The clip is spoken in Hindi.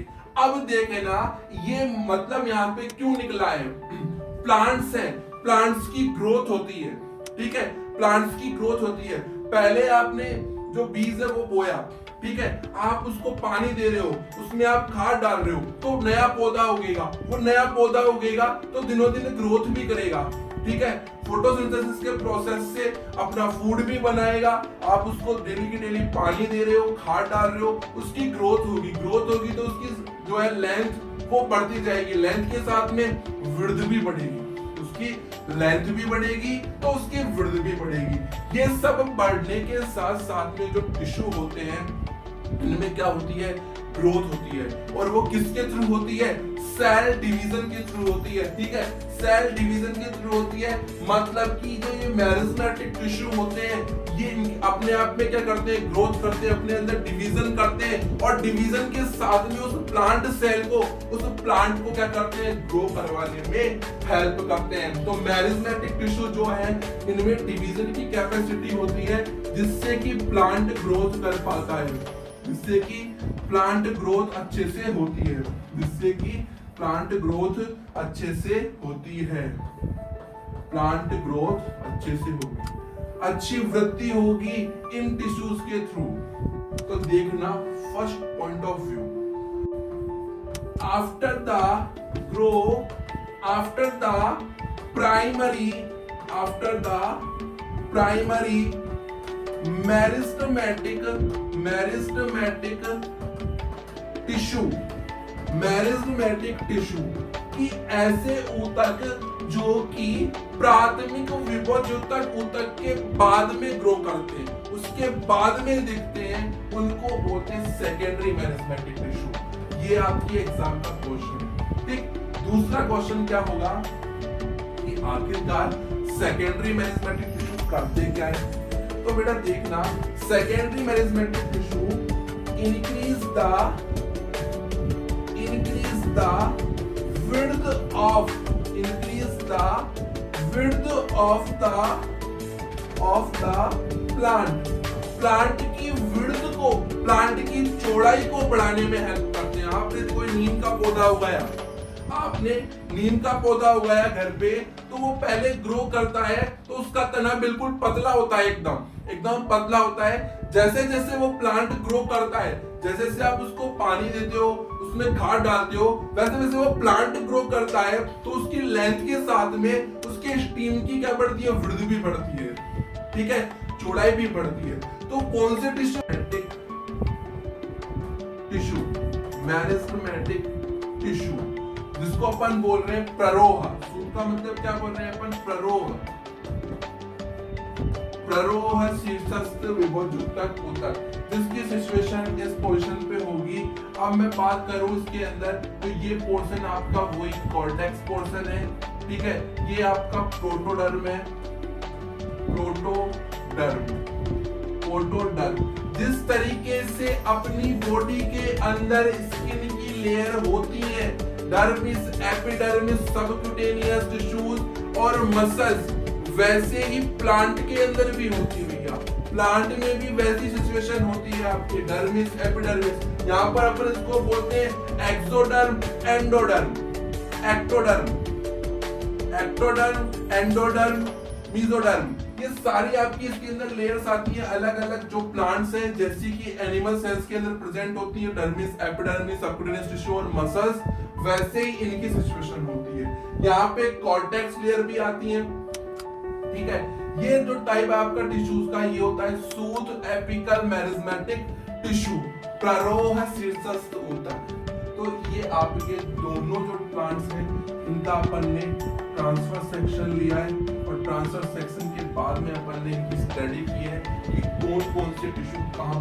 जाएंगे। अब देखे ना, ये मतलब यहाँ पे क्यों निकला है, प्लांट्स है, प्लांट्स की ग्रोथ होती है, ठीक है, प्लांट्स की ग्रोथ होती है। पहले आपने जो बीज है वो बोया, ठीक है, आप उसको पानी दे रहे हो, उसमें आप खाद डाल रहे हो, तो नया पौधा उगेगा, वो नया पौधा उगेगा तो दिनों दिन ग्रोथ भी करेगा, ठीक है, फोटोसिंथेसिस के प्रोसेस से अपना फूड भी बनाएगा, आप उसको डेली की डेली पानी दे रहे हो, खाद डाल रहे हो, उसकी ग्रोथ होगी, ग्रोथ होगी तो उसकी जो है लेंथ वो बढ़ती जाएगी, लेंथ के साथ में विड्थ भी बढ़ेगी, उसकी लेंथ भी बढ़ेगी तो उसकी विड्थ भी बढ़ेगी। ये सब बढ़ने के साथ साथ में जो टिश्यू होते हैं इनमें क्या होती है, ग्रोथ होती है, और वो किसके थ्रू होती है, सेल डिवीजन के थ्रू होती है, ठीक है, सेल डिवीजन के थ्रू होती है। मतलब कि जो ये मेरिस्टेमेटिक टिश्यू होते हैं ये अपने आप में क्या करते हैं, ग्रोथ करते हैं, अपने अंदर डिवीजन करते हैं, और डिवीजन के साथ में उस प्लांट सेल को, उस प्लांट को क्या करते हैं, ग्रो करवाने में हेल्प करते हैं। तो मेरिस्टेमेटिक टिश्यू जो है इनमें डिवीजन की कैपेसिटी होती है जिससे कि प्लांट ग्रोथ कर पाता है, जिससे कि प्लांट ग्रोथ अच्छे से होती है, जिससे कि प्लांट ग्रोथ अच्छे से होती है, प्लांट ग्रोथ अच्छे से होगी, अच्छी वृद्धि होगी इन टिश्यूज के थ्रू। तो देखना first point of view, after the grow, after the primary, after the primary meristematic tissue, meristematic tissue की ऐसे ऊतक जो कि प्राथमिक विभोजोतक ऊतक के बाद में ग्रो करते हैं, उसके बाद में दिखते हैं, उनको बोलते हैं सेकेंडरी मेरिस्टेमेटिक टिश्यू। ये आपकी एग्जाम का क्वेश्चन है, ठीक। दूसरा क्वेश्चन क्या होगा कि आखिरकार सेकेंडरी मेरिस्टेमेटिक टिश्यू करते क्या है। तो बेटा देखना, secondary meristematic tissue increase the width of the plant, plant की विड्थ को, प्लांट की चौड़ाई को बढ़ाने में हेल्प करते हैं। आपने कोई नीम का पौधा उगाया, आपने नीम का पौधा उगाया घर पे, तो वो पहले ग्रो करता है तो उसका तना बिल्कुल पतला होता है, एकदम पतला होता है। जैसे जैसे वो प्लांट ग्रो करता है, जैसे जैसे आप उसको पानी देते हो, उसमें खाद डालते हो, वैसे वैसे वो प्लांट ग्रो करता है, तो उसकी लेंथ के साथ में उसके स्टीम की क्या बढ़ती है, विड्थ भी बढ़ती है, ठीक है, चौड़ाई भी बढ़ती है। तो कौन से टिश्यू, मेरिस्टेमेटिक टिश्यू, जिसको अपन बोल रहे हैं प्ररोह, सूत्र का मतलब क्या बोल रहे हैं अपन, प्ररोह, प्ररोह शीर्षस्थ विभोजोतक ऊतक, जिसकी सिचुएशन इस पोजीशन पे होगी। अब मैं बात करूं इसके अंदर, तो ये पोर्शन आपका वही कॉर्टेक्स पोर्शन है, ठीक है, ये आपका प्रोटोडर्म है, प्रोटोडर्म जिस तरीके से अपनी बॉडी के अंदर स्किन की लेयर होती है, डर्मिस, एपिडर्मिस, सबक्यूटेनियस टिश्यूज और मसल्स, वैसे ही प्लांट के अंदर भी होती है भैया। प्लांट में भी वैसी सिचुएशन होती है आपके, डर्मिस, एपिडर्मिस। यहाँ पर अपन इसको बोलते हैं एक्सोडर्म, एंडोडर्म, एक्टोडर्म, एंडोडर्म, मेसोडर्म। ये सारी आपकी इसके अंदर लेयर्स आती है अलग अलग, जो प्लांट्स हैं जैसे कि एनिमल सेल्स के अंदर प्रेजेंट होती है, डर्मिस, एपिडर्मिस, सबक्यूटेनियस टिश्यू और मसल्स, वैसे ही इनकी सिचुएशन होती है। यहाँ पे कॉर्टेक्स लेयर भी आती है, ठीक है। ये जो टाइप आपका टिश्यूज का ये होता है सूत एपिकल मेरिस्टेमेटिक टिश्यू, प्ररोह शीर्षस्थ ऊतक। तो ये आपके दोनों जो प्लांट्स हैं इनका अपन ने ट्रांसफर सेक्शन लिया है, और ट्रांसफर सेक्शन के बाद में अपन ने इनकी स्टडी की है कि कौन कौन से टिश्यू कहाँ